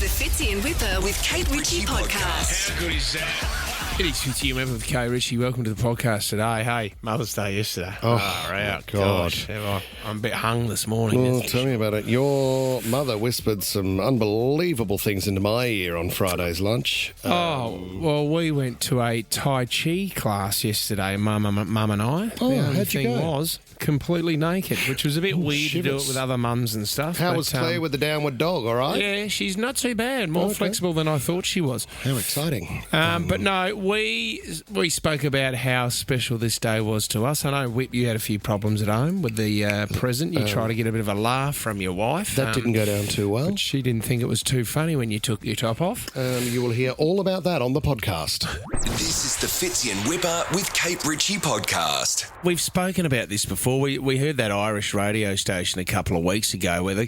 is the Fitzy and Wippa with Kate Ritchie podcast. How good is that? It is Fitzy and Wippa with Kate Ritchie. Welcome to the podcast today. Hey, Mother's Day yesterday. God. Gosh. I'm a bit hung this morning. Well, tell me about it. Your mother whispered some unbelievable things into my ear on Friday's lunch. Well, we went to a Tai Chi class yesterday, Mum and I. Oh, the only how'd you thing go? was completely naked, which was a bit weird to do it with other mums and stuff. How was Claire with the downward dog, all right? Yeah, she's not too bad. More flexible than I thought she was. How exciting. But no, we spoke about how special this day was to us. I know, Whip, you had a few problems at home with the present. You tried to get a bit of a laugh from your wife. That didn't go down too well. But she didn't think it was too funny when you took your top off. You will hear all about that on the podcast. This is the Fitzy and Wippa with Kate Ritchie podcast. We've spoken about this before. We heard that Irish radio station a couple of weeks ago where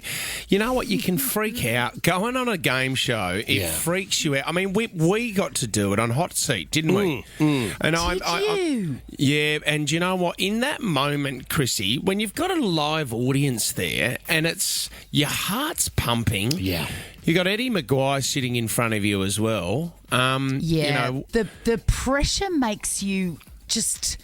you know what, you can freak out. Going on a game show, it freaks you out. I mean, we got to do it on Hot Seat, didn't we? And yeah, and you know what? In that moment, Chrissy, when you've got a live audience there and it's your heart's pumping. Yeah. You got Eddie Maguire sitting in front of you as well. You know, the pressure makes you just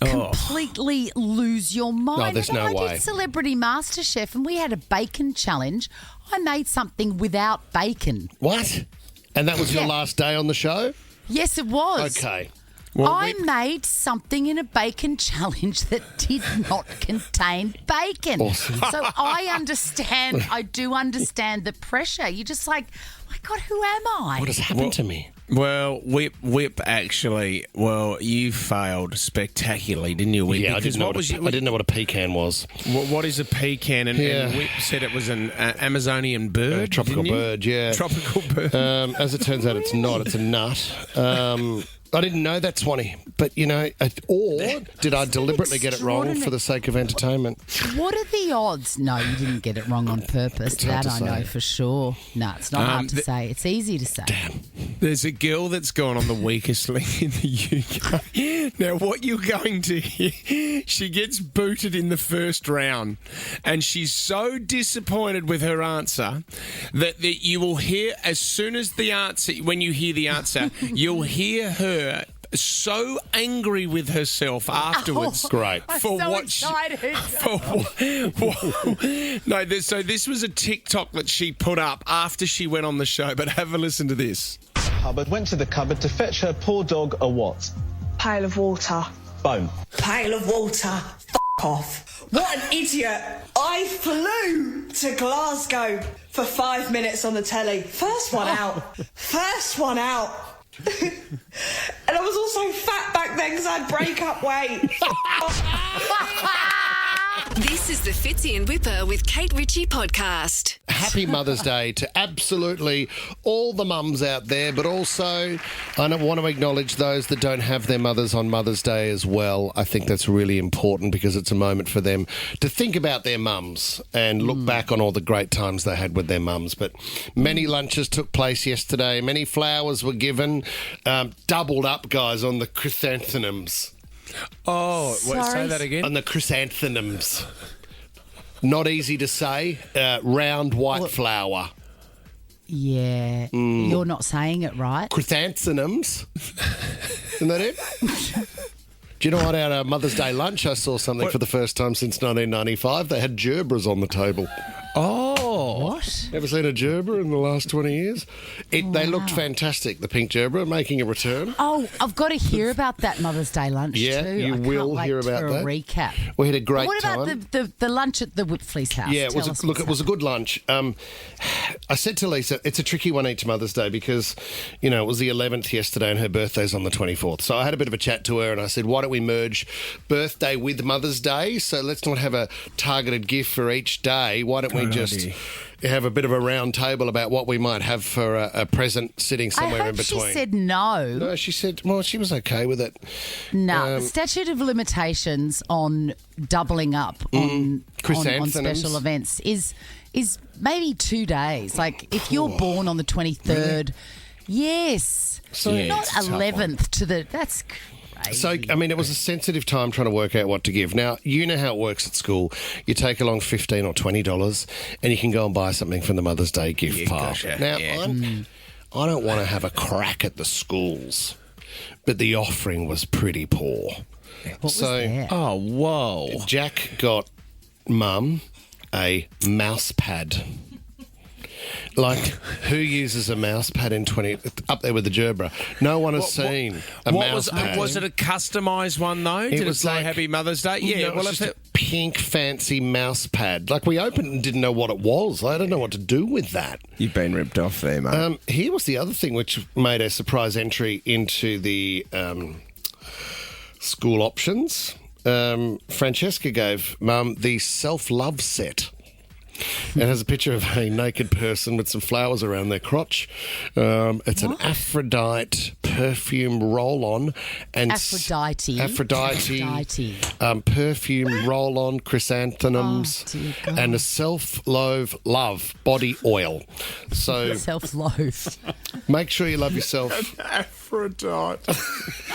completely lose your mind. No, there's no I way. did Celebrity MasterChef and we had a bacon challenge. I made something without bacon. What? And that was your last day on the show? Yes, it was. Okay. Well, I made something in a bacon challenge that did not contain bacon. Awesome. So I do understand the pressure. You're just like, my God, who am I? What has happened to me? Well, Whip actually, you failed spectacularly, didn't you, Whip? Yeah, I Because didn't know what a pecan was. What is a pecan? And Whip said it was an Amazonian bird. Tropical bird, yeah. Tropical bird. As it turns out, it's not. It's a nut. I didn't know that, Swanee. But, you know, or did I deliberately get it wrong for the sake of entertainment? What are the odds? No, you didn't get it wrong on purpose. That I know for sure. No, it's not hard to say. It's easy to say. Damn. There's a girl that's gone on the weakest link in the UK. Now, what you're going to hear, she gets booted in the first round, and she's so disappointed with her answer that you will hear, as soon as the answer, when you hear the answer, you'll hear her so angry with herself afterwards. Great. I'm so excited. So this was a TikTok that she put up after she went on the show, but have a listen to this. Hubbard went to the cupboard to fetch her poor dog a what? Pail of water. Bone. Pail of water. F*** off. What an idiot. I flew to Glasgow for 5 minutes on the telly. First one out. And I was also fat back then because I had break-up weight. This is the Fitzy and Wippa with Kate Ritchie podcast. Happy Mother's Day to absolutely all the mums out there, but also I want to acknowledge those that don't have their mothers on Mother's Day as well. I think that's really important because it's a moment for them to think about their mums and look back on all the great times they had with their mums. But many lunches took place yesterday. Many flowers were given. Doubled up, guys, on the chrysanthemums. Oh, say that again? On the chrysanthemums. Not easy to say. Round white flower. Yeah, you're not saying it right. Chrysanthemums. Isn't that it? Do you know what? At our Mother's Day lunch, I saw something for the first time since 1995. They had gerbras on the table. Oh. What? Ever seen a gerber in the last 20 years? They looked fantastic, the pink gerber, making a return. Oh, I've got to hear about that Mother's Day lunch too. You will hear about that. A recap. We had a great time. What about the lunch at the Whitfleece house? Yeah, it was a good lunch. I said to Lisa, it's a tricky one each Mother's Day because, you know, it was the 11th yesterday and her birthday's on the 24th. So I had a bit of a chat to her and I said, why don't we merge birthday with Mother's Day? So let's not have a targeted gift for each day. Why don't we just have a bit of a round table about what we might have for a present sitting somewhere in between? She said no. No, she said, well, she was okay with it. No, the statute of limitations on doubling up on special events is maybe 2 days. Like if you're born on the 23rd, yes. So not 11th to the... That's... crazy. So, I mean, it was a sensitive time trying to work out what to give. Now, you know how it works at school. You take along $15 or $20 and you can go and buy something from the Mother's Day gift pile. Gotcha. Now, Yeah. I don't want to have a crack at the schools, but the offering was pretty poor. What was there? Oh, whoa. Jack got Mum a mouse pad. Like, who uses a mouse pad in 20... Up there with the Gerbera. No one has seen a mouse pad. Was it a customised one, though? Did it say like- Happy Mother's Day? Yeah, No, well, it's if just a pink, fancy mouse pad. Like, we opened and didn't know what it was. I don't know what to do with that. You've been ripped off there, mate. Here was the other thing which made a surprise entry into the school options. Francesca gave Mum the self-love set. It has a picture of a naked person with some flowers around their crotch. It's an Aphrodite perfume roll-on and Aphrodite. perfume roll-on, chrysanthemums, Oh, dear God. and a self-love body oil. So Self-loathe. make sure you love yourself. Aphrodite.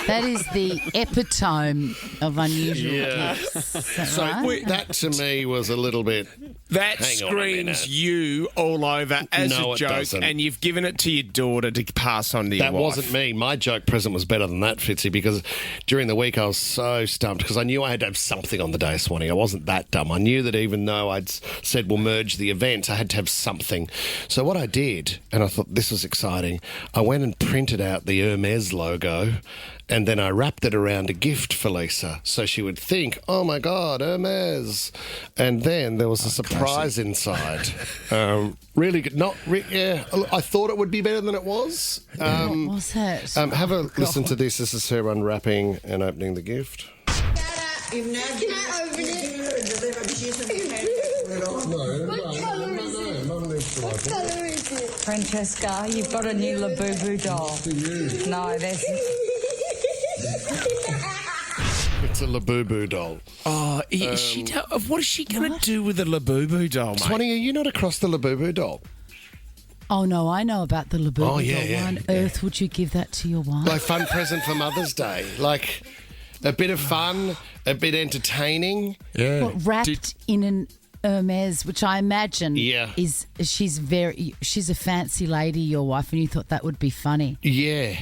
That is the epitome of unusual gifts. Is that right? That to me was a little bit. That Hang on a minute. screams you all over as No, a it joke, doesn't. and you've given it to your daughter to pass on to your That wife. wasn't me. My joke present was better than that, Fitzy, because during the week I was so stumped because I knew I had to have something on the day, Swanee. I wasn't that dumb. I knew that even though I'd said we'll merge the events, I had to have something. So what I did, and I thought this was exciting, I went and printed out the Hermes logo and then I wrapped it around a gift for Lisa so she would think, oh my God, Hermes. And then there was a surprise inside. Really good. I thought it would be better than it was. What was it? Have a listen to this. This is her unwrapping and opening the gift. Can I open it? What colour is it? Francesca, you've got a new Labubu doll. No, there's... It's a Labubu doll. Oh, what is she going to do with the Labubu doll, mate? Swanee, are you not across the Labubu doll? Oh, no, I know about the Labubu doll. yeah, Why on earth would you give that to your wife? Like fun present for Mother's Day. Like a bit of fun, a bit entertaining. Yeah. What, wrapped in an Hermes, which I imagine is she's a fancy lady, your wife, and you thought that would be funny. Yeah.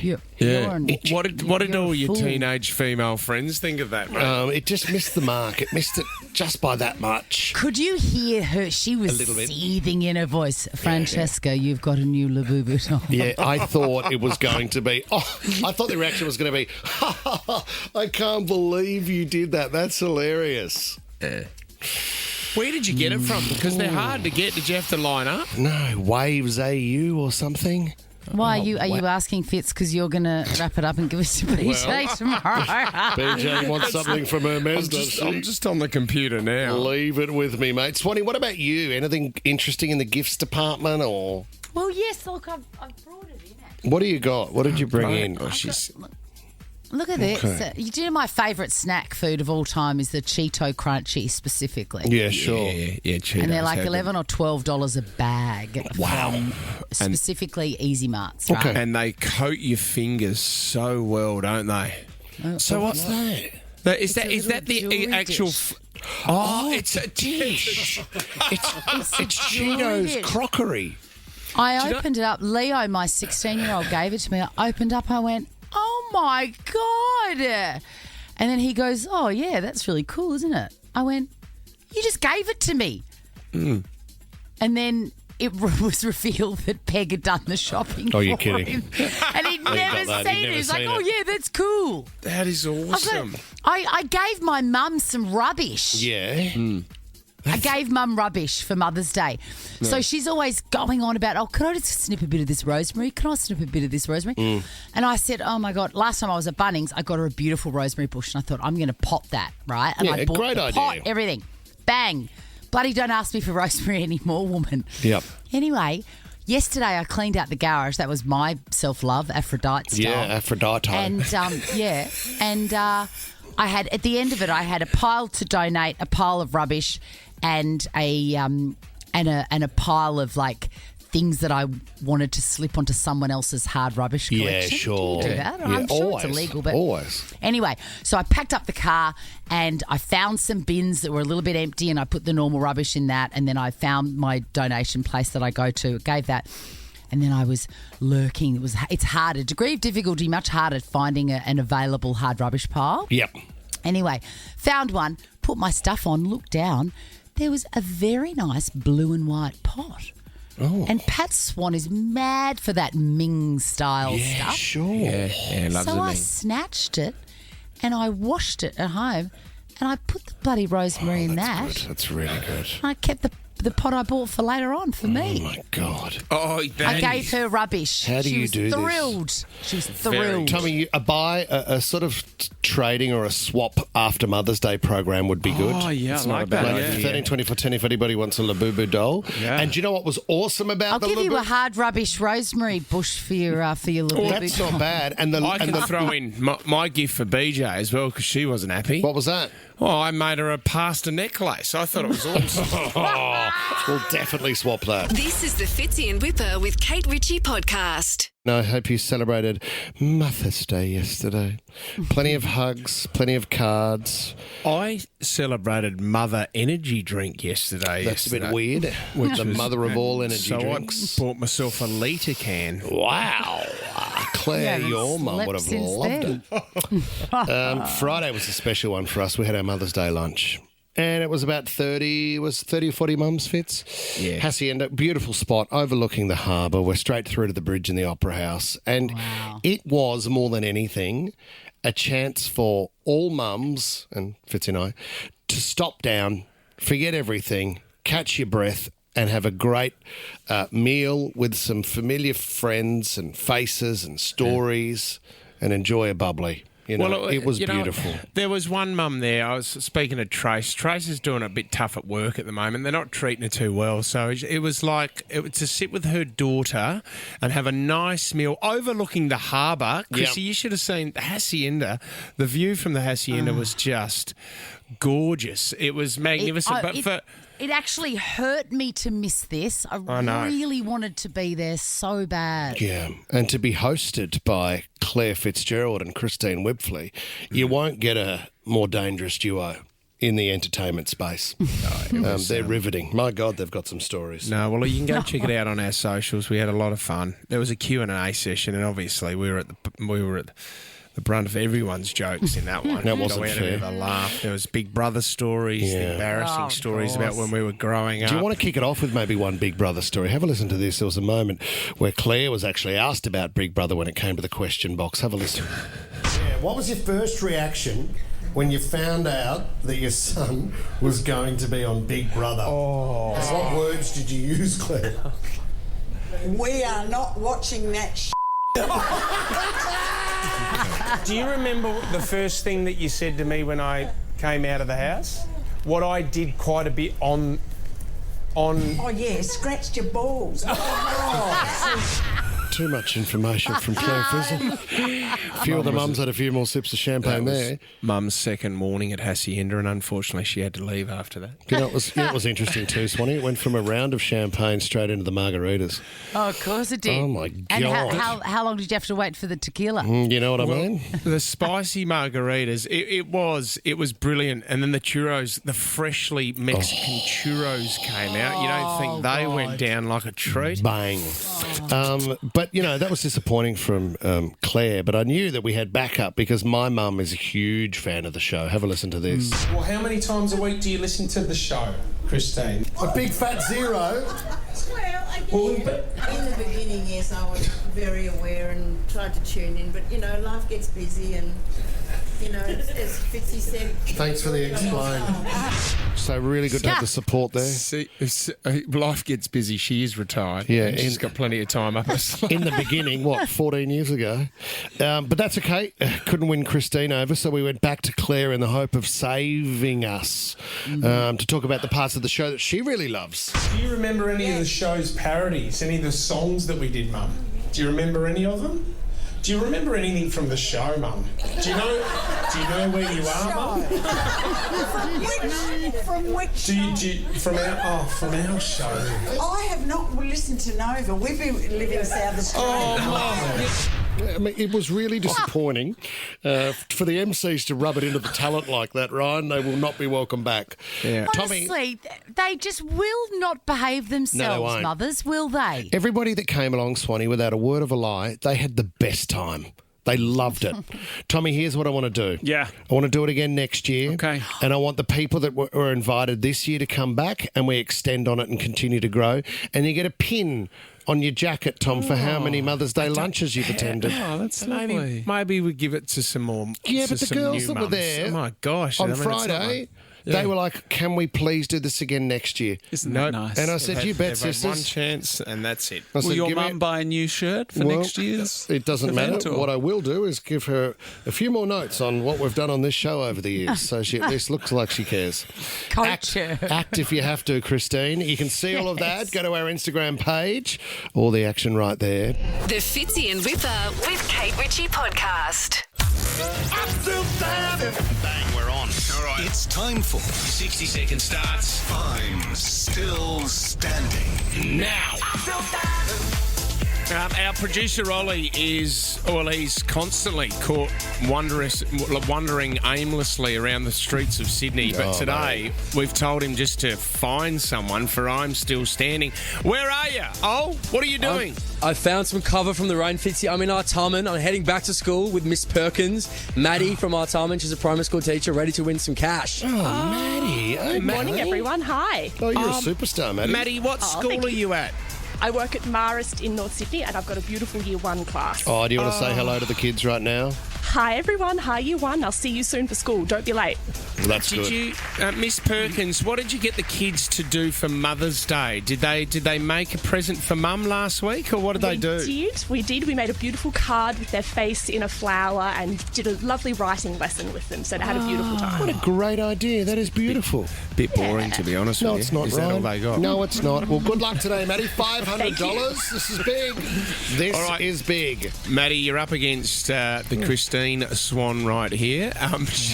What did all your fool. teenage female friends think of that, mate? It just missed the mark. It missed it just by that much. Could you hear her? She was little bit. seething in her voice. Francesca, you've got a new Labubu doll. Yeah, I thought it was going to be. I thought the reaction was going to be, I can't believe you did that. That's hilarious. Where did you get it from? Because they're hard to get. Did you have to line up? No, Waves AU or something. Why are you asking Fitz because you're going to wrap it up and give it to BJ tomorrow? BJ wants something from Hermes. I'm just on the computer now. Leave it with me, mate. Swanee, what about you? Anything interesting in the gifts department or? Well, yes, look, I've brought it in. What do you got? What did you bring in? Look at this. You know my favourite snack food of all time is the Cheeto Crunchy specifically. Yeah, sure. Yeah, Cheetos. And they're like have them. $11 or $12 a bag. From specifically Easy Marts, right? Okay. And they coat your fingers so well, don't they? So what's that? Is that the jewelry actual? dish. It's a dish. It's Cheetos crockery. I opened it up. Leo, my 16-year-old, gave it to me. I opened up. I went, oh, my God. And then he goes, oh, yeah, that's really cool, isn't it? I went, you just gave it to me. And then it was revealed that Peg had done the shopping Oh, you're for kidding. him. And he'd never got that. seen He'd it. never He's like, seen oh, it. yeah, that's cool. That is awesome. I gave my mum some rubbish. Yeah. I gave Mum rubbish for Mother's Day. So she's always going on about, oh, can I just snip a bit of this rosemary? Can I snip a bit of this rosemary? And I said, oh, my God, last time I was at Bunnings, I got her a beautiful rosemary bush and I thought, I'm going to pot that, right? And Yeah, I bought great the idea. pot, everything. Bang. Bloody don't ask me for rosemary anymore, woman. Yep. Anyway, yesterday I cleaned out the garage. That was my self-love, Aphrodite style. Yeah, Aphrodite. And, I had, at the end of it, I had a pile to donate, a pile of rubbish, and a pile of like things that I wanted to slip onto someone else's hard rubbish collection. Yeah, sure. Do you do that? Yeah, I'm sure always, it's illegal, but always. Anyway, so I packed up the car and I found some bins that were a little bit empty, and I put the normal rubbish in that, and then I found my donation place that I go to, gave that. And then I was lurking. It's hard, a degree of difficulty, much harder finding an available hard rubbish pile. Yep. Anyway, found one, put my stuff on, looked down. There was a very nice blue and white pot. Oh. And Pat Swan is mad for that Ming style stuff. Sure. Yeah, loves So it. I snatched it and I washed it at home and I put the bloody rosemary in that. Good. That's really good. I kept the pot I bought for later on for me. Oh, my God. Oh, I gave her rubbish. How do she you was do this? thrilled. She was thrilled. Tommy, you buy a sort of trading or a swap after Mother's Day program would be good. Oh, yeah, It's I not like a bad that, idea. yeah. 13, 20 for 10 if anybody wants a Labubu doll. Yeah. And do you know what was awesome about I'll the give you Labubu? a hard rubbish rosemary bush for your little That's not bad. And I can throw in my gift for BJ as well because she wasn't happy. What was that? Oh, I made her a pasta necklace. I thought it was awesome. We'll definitely swap that. This is the Fitzy and Wippa with Kate Ritchie podcast. I hope you celebrated Mother's Day yesterday. Plenty of hugs, plenty of cards. I celebrated Mother Energy Drink yesterday. That's a bit weird. With the mother of all energy so drinks. I bought myself a litre can. Wow. Claire, Yeah, your mum slept would have since loved then. it. Friday was a special one for us. We had our Mother's Day lunch. And it was about 30 or 40 mums, Fitz. Yeah. Hacienda, beautiful spot overlooking the harbour. We're straight through to the bridge in the Opera House. And it was, more than anything, a chance for all mums, and Fitz and I, to stop down, forget everything, catch your breath, and have a great meal with some familiar friends and faces and stories and enjoy a bubbly. You know, it was beautiful. There was one mum there. I was speaking to Trace. Trace is doing a bit tough at work at the moment. They're not treating her too well. So it was to sit with her daughter and have a nice meal overlooking the harbour. Chrissy, you should have seen the Hacienda. The view from the Hacienda was just gorgeous. It was magnificent. It actually hurt me to miss this. I know. really wanted to be there so bad. Yeah, and to be hosted by Claire Fitzgerald and Christine Wipfley, you won't get a more dangerous duo in the entertainment space. They're riveting. My God, they've got some stories. No, well, you can go check it out on our socials. We had a lot of fun. There was a Q&A session, and obviously we were at the brunt of everyone's jokes in that one. That wasn't we had fair. a bit of a laugh. There was Big Brother stories, the embarrassing stories about when we were growing up. Do you want to kick it off with maybe one Big Brother story? Have a listen to this. There was a moment where Claire was actually asked about Big Brother when it came to the question box. Have a listen. Yeah, what was your first reaction when you found out that your son was going to be on Big Brother? Oh. What words did you use, Claire? We are not watching that shit. Do you remember the first thing that you said to me when I came out of the house? What I did quite a bit on... Oh, yeah, scratched your balls. Too much information from Claire Frizzle. A few of the mums had a few more sips of champagne there. Mum's second morning at Hacienda, and unfortunately she had to leave after that. You know, it was interesting too, Swanee. It went from a round of champagne straight into the margaritas. Oh, of course it did. Oh, my God. And how long did you have to wait for the tequila? You know what I mean? The spicy margaritas, it was brilliant. And then the churros, the freshly Mexican churros came out. You don't think they went down like a treat? Bang. But, you know, that was disappointing from Claire. But I knew that we had backup because my mum is a huge fan of the show. Have a listen to this. Well, how many times a week do you listen to the show, Christine? A big fat zero. Well, in the beginning, yes, I was very aware and tried to tune in, but, you know, life gets busy and, you know, as Fitzy said... Thanks for the explain. So really good to have the support there. See, life gets busy. She is retired. Yeah, and she's got plenty of time up her sleeve. In the beginning, 14 years ago? But that's okay. Couldn't win Christine over, so we went back to Claire in the hope of saving us to talk about the parts of the show that she really loves. Do you remember any of the show's parodies, any of the songs that we did, Mum? Do you remember any of them? Do you remember anything from the show, Mum? Do you know where you are, Mum? From which? From our show. I have not listened to Nova. We've been living South Australia. I mean, it was really disappointing for the MCs to rub it into the talent like that, Ryan. They will not be welcome back. Yeah. Tommy, Honestly, they just will not behave themselves, won't. mothers, will they? everybody that came along, Swanee, without a word of a lie, they had the best time. They loved it. Tommy, here's what I want to do. Yeah. I want to do it again next year. Okay. And I want the people that were invited this year to come back and we extend on it and continue to grow. And you get a pin on your jacket, Tom, for how many Mother's Day lunches you've attended. Oh, that's maybe we give it to some more. Yeah, to but the some girls new that were mums. there Oh my gosh! on I mean, it's not Friday, like- they were like, can we please do this again next year? Isn't that nice? And I said, you bet, They've had one sisters. chance, and that's it. I Will said, your give me- mum buy a new shirt for next year's It doesn't event, matter. or- What I will do is give her a few more notes on what we've done on this show over the years, so she at least looks like she cares. Coach her. Act if you have to, Christine. You can see all of that. Go to our Instagram page. All the action right there. The Fitzy and Wippa with Kate Ritchie podcast. Bang, we're on. All right. It's time for 60-second starts. I'm still standing. Now. Our producer Ollie he's constantly caught wandering aimlessly around the streets of Sydney. But today we've told him just to find someone for I'm Still Standing. Where are you? Oh, what are you doing? I found some cover from the rain, Fitzy. I'm in Artarmon. I'm heading back to school with Miss Perkins. Maddie from Artarmon. She's a primary school teacher, ready to win some cash. Oh, Maddie. Oh, Good morning, everyone. Hi. Oh, you're a superstar, Maddie. Maddie, what school thank are you at? I work at Marist in North Sydney, and I've got a beautiful Year 1 class. Oh, do you want to say hello to the kids right now? Hi, everyone. Hi, Year 1. I'll see you soon for school. Don't be late. Well, that's Did good. you, Miss Perkins? What did you get the kids to do for Mother's Day? Did they make a present for Mum last week, or what did they do? We did. We made a beautiful card with their face in a flower and did a lovely writing lesson with them, so they had a beautiful time. What a great idea. That is beautiful. Bit boring, to be honest No, with it's you. not, Is that all Ryan. they got? No, it's not. Well, good luck today, Maddie. $500. This is big. This All right. is big. Maddie, you're up against the Christine Swan right here.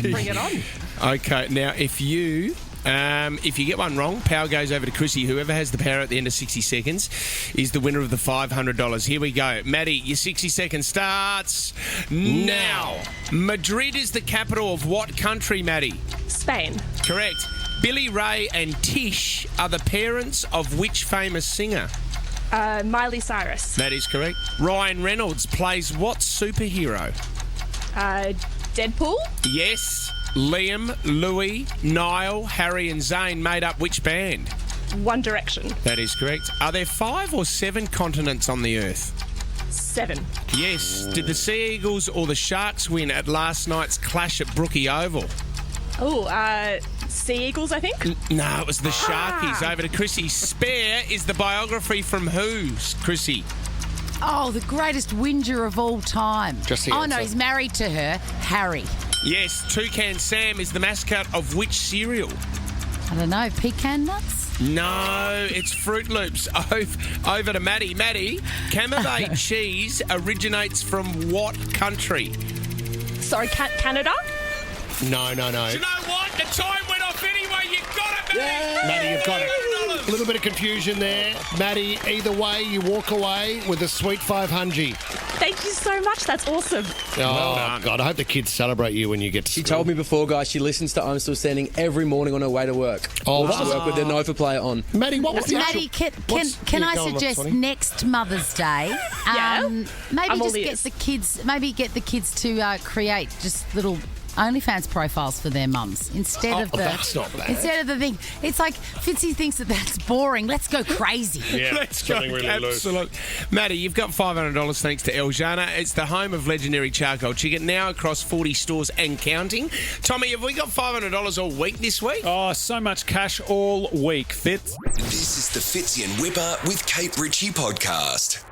Bring it on. Okay, now if you get one wrong, power goes over to Chrissy. Whoever has the power at the end of 60 seconds is the winner of the $500. Here we go. Maddie, your 60 seconds starts now. Madrid is the capital of what country, Maddie? Spain. Correct. Billy Ray and Tish are the parents of which famous singer? Miley Cyrus. That is correct. Ryan Reynolds plays what superhero? Deadpool. Yes. Liam, Louis, Niall, Harry and Zayn made up which band? One Direction. That is correct. Are there 5 or 7 continents on the Earth? 7. Yes. Did the Sea Eagles or the Sharks win at last night's clash at Brookie Oval? Sea Eagles, I think. No, it was the Sharkies. Over to Chrissy. Spare is the biography from who, Chrissy? Oh, the greatest whinger of all time. Just the no, answer. he's married to her, Harry. Yes. Toucan Sam is the mascot of which cereal? I don't know, pecan nuts? No, it's Fruit Loops. Over to Maddie. Maddie, Camembert cheese originates from what country? Sorry, Canada. No. Do you know what? The time went off anyway. You got it, Maddie. Maddie, you've got it. A little bit of confusion there. Maddie, either way, you walk away with a sweet 500. Thank you so much. That's awesome. Oh, God, I hope the kids celebrate you when you get to She school. told me before, guys, she listens to I'm Still Standing every morning on her way to work. Oh, Or to work with their Nova player on. Maddie, what was the Maddie, actual... can I suggest next Mother's Day? Maybe I'm all just get ears. the kids. Maybe get the kids to create just little OnlyFans profiles for their mums instead of the. That's not bad. Instead of the thing, it's like Fitzy thinks that's boring. Let's go crazy. Yeah, Let's go. something really loose. Absolutely. Maddie, you've got $500 thanks to El Jana. It's the home of legendary charcoal chicken, now across 40 stores and counting. Tommy, have we got $500 all week this week? Oh, so much cash all week, Fitz. This is the Fitzy and Wippa with Kate Ritchie podcast.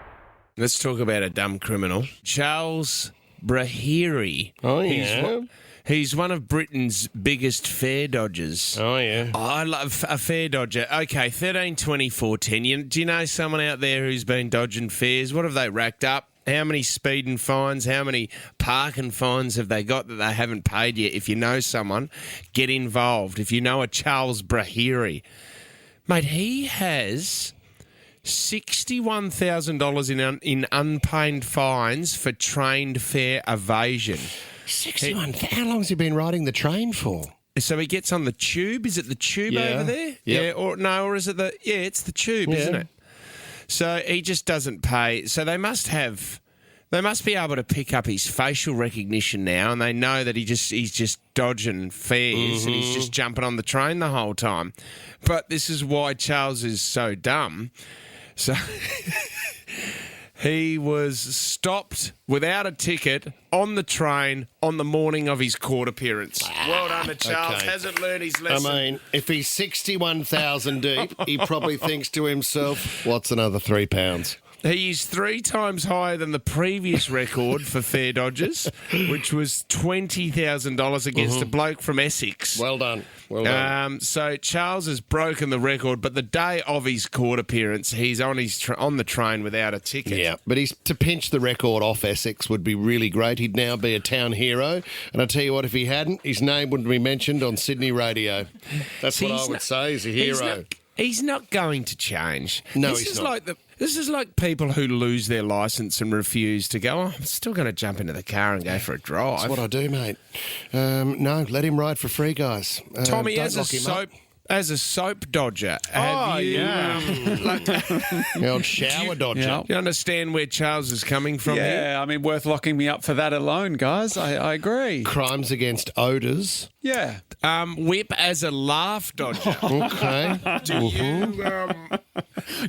Let's talk about a dumb criminal. Charles Brahiri. Oh, yeah. He's one of Britain's biggest fare dodgers. Oh, yeah. I love a fare dodger. Okay, 13, 24, 10. Do you know someone out there who's been dodging fares? What have they racked up? How many speeding fines, how many parking fines have they got that they haven't paid yet? If you know someone, get involved. If you know a Charles Brahiri, mate, he has $61,000 in unpaid fines for trained fare evasion. 61. How long has he been riding the train for? So he gets on the tube. Is it the tube over there? Yep. Yeah. Or is it the? Yeah, it's the tube, isn't it? So he just doesn't pay. So they must be able to pick up his facial recognition now, and they know that he's just dodging fares and he's just jumping on the train the whole time. But this is why Charles is so dumb. So he was stopped without a ticket on the train on the morning of his court appearance. Well done to Charles. Okay. Hasn't learned his lesson. I mean, if he's 61,000 deep, he probably thinks to himself, what's another £3? He is 3 times higher than the previous record for fare dodges, which was $20,000 against a bloke from Essex. Well done. Well done. So Charles has broken the record, but the day of his court appearance, he's on on the train without a ticket. Yeah, but to pinch the record off Essex would be really great. He'd now be a town hero. And I tell you what, if he hadn't, his name wouldn't be mentioned on Sydney radio. That's what I would say. He's a hero. He's not going to change. No, this he's is not. This is like people who lose their licence and refuse to go, I'm still going to jump into the car and go for a drive. That's what I do, mate. No, let him ride for free, guys. Tommy, don't as lock him up. a soap dodger, have you... The old shower dodger. Yeah. Do you understand where Charles is coming from here? Yeah, I mean, worth locking me up for that alone, guys. I agree. Crimes against odours. Yeah. Whip as a laugh dodger. Okay. Do you...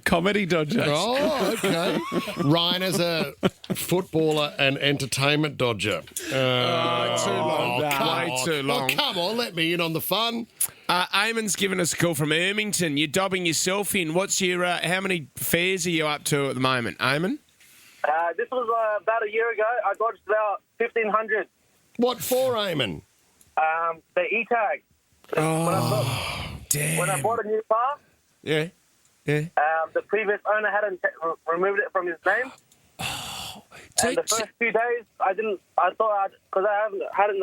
Comedy dodger. Oh, okay. Ryan as a footballer and entertainment dodger. too long. Way too long. Oh, come on, let me in on the fun. Eamon's given us a call from Ermington. You're dobbing yourself in. What's your... how many fares are you up to at the moment, Eamon? This was about a year ago. I dodged about 1,500. What for, Eamon? The E-tag. Damn. When I bought a new car, Yeah. the previous owner hadn't removed it from his name. And the first few days, I thought, because I hadn't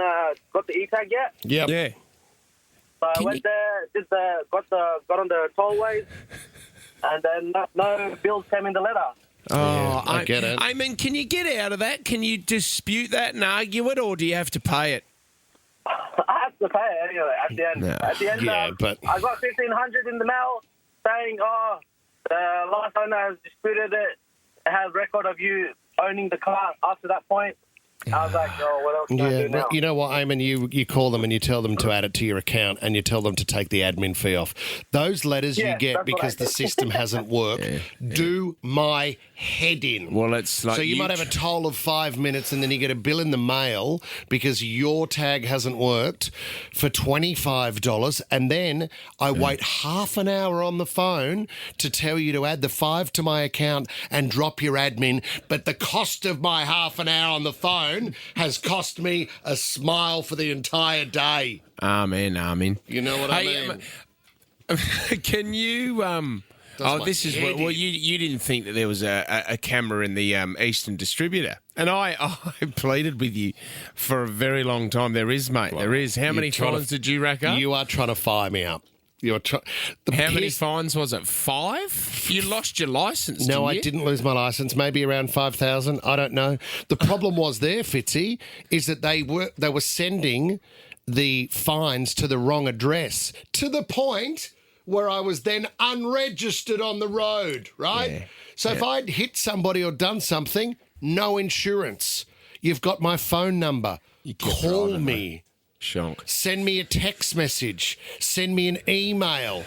got the E-tag yet. Yep. Yeah. So I went there, got on the tollways, and then no bills came in the letter. Oh, I get it. Eamon, can you get out of that? Can you dispute that and argue it, or do you have to pay it? I have to pay it anyway at the end. No. At the end, but I got 1,500 in the mail saying, the last owner has disputed it. It has record of you owning the car after that point. I was like, what else can I do now? Well, you know what, Eamon? You call them and you tell them to add it to your account and you tell them to take the admin fee off. Those letters you get because the system hasn't worked do my head in. Well, it's like... So you might have a toll of 5 minutes and then you get a bill in the mail because your tag hasn't worked for $25, and then I wait half an hour on the phone to tell you to add the $5 to my account and drop your admin, but the cost of my half an hour on the phone has cost me a smile for the entire day. Amen. You know what I mean? Can you... this is what... Well, you didn't think that there was a camera in the Eastern Distributor. And I pleaded with you for a very long time. There is, mate. There is. How many fines did you rack up? You are trying to fire me up. How many fines was it? 5? You lost your licence, No, didn't I you? didn't lose my licence. Maybe around 5,000. I don't know. The problem was there, Fitzy, is that they were sending the fines to the wrong address, to the point where I was then unregistered on the road, right? Yeah. So if I'd hit somebody or done something, no insurance. You've got my phone number. Call me. Shonk. Send me a text message. Send me an email.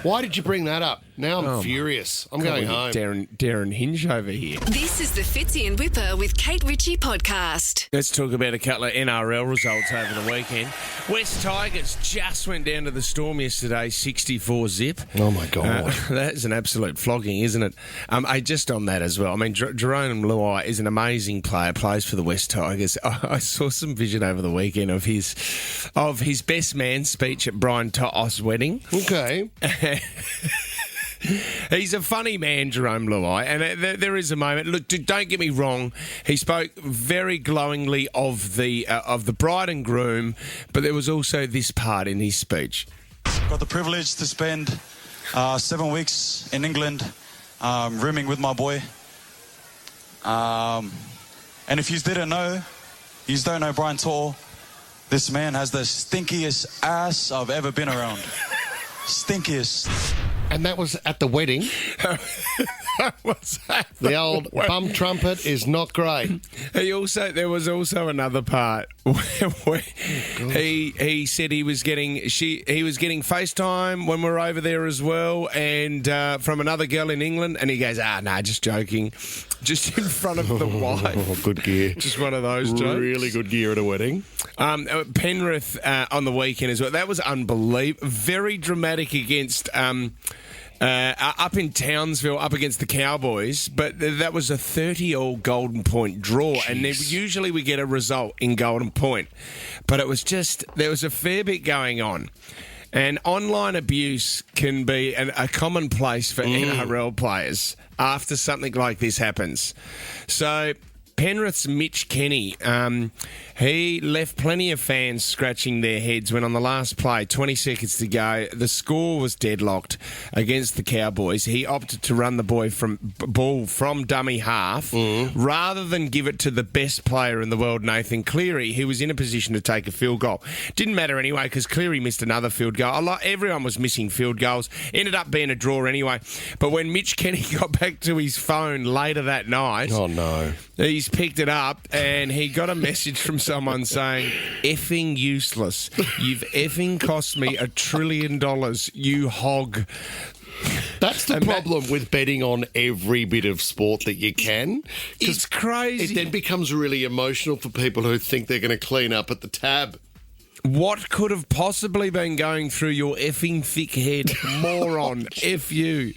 Why did you bring that up? Now I'm furious. I'm going home. Darren Hinge over here. This is the Fitzy and Wippa with Kate Ritchie podcast. Let's talk about a couple of NRL results over the weekend. West Tigers just went down to the Storm yesterday, 64-zip. Oh, my God. That's an absolute flogging, isn't it? Just on that as well. I mean, Jerome Luai is an amazing player, plays for the West Tigers. I saw some vision over the weekend of his best man speech at Brian To'o's wedding. Okay. He's a funny man, Jerome Luai, and there is a moment. Look, don't get me wrong. He spoke very glowingly of the bride and groom, but there was also this part in his speech. Got the privilege to spend 7 weeks in England, rooming with my boy. And if you don't know Brian Tall, this man has the stinkiest ass I've ever been around. Stinkiest. And that was at the wedding. The old bum trumpet is not great. There was also another part where he said he was getting FaceTime when we were over there as well, and from another girl in England, and he goes, no, just joking, just in front of the wife. Good gear. Just one of those jokes. Really good gear at a wedding. Penrith on the weekend as well. That was unbelievable. Very dramatic against. Up in Townsville, up against the Cowboys, but that was a 30-all Golden Point draw. Jeez. And usually we get a result in Golden Point, but it was there was a fair bit going on. And online abuse can be a commonplace for NRL players after something like this happens. So Penrith's Mitch Kenny, he left plenty of fans scratching their heads when on the last play, 20 seconds to go, the score was deadlocked against the Cowboys. He opted to run the ball from dummy half rather than give it to the best player in the world, Nathan Cleary, who was in a position to take a field goal. Didn't matter anyway because Cleary missed another field goal. Everyone was missing field goals. Ended up being a draw anyway. But when Mitch Kenny got back to his phone later that night... Oh, no. He's picked it up and he got a message from someone saying, effing useless. You've effing cost me $1 trillion, you hog. That's the problem with betting on every bit of sport that you can. It's crazy. It then becomes really emotional for people who think they're going to clean up at the tab. What could have possibly been going through your effing thick head, moron? F you.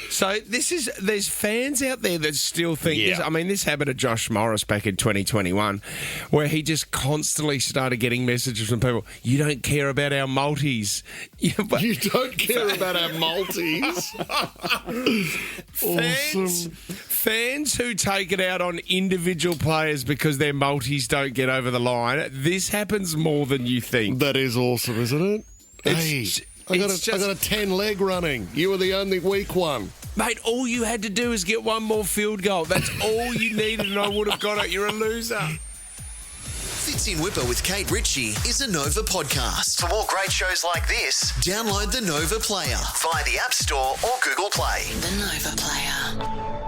So there's fans out there that still think this. I mean, this happened to Josh Morris back in 2021, where he just constantly started getting messages from people. You don't care about our multis. You don't care about our multis. Fans who take it out on individual players because their multis don't get over the line. This happens more than you think. That is awesome, isn't it? I got a 10-leg running. You were the only weak one. Mate, all you had to do is get one more field goal. That's all you needed and I would have got it. You're a loser. Fitzy and Wippa with Kate Ritchie is a Nova podcast. For more great shows like this, download the Nova Player via the App Store or Google Play. The Nova Player.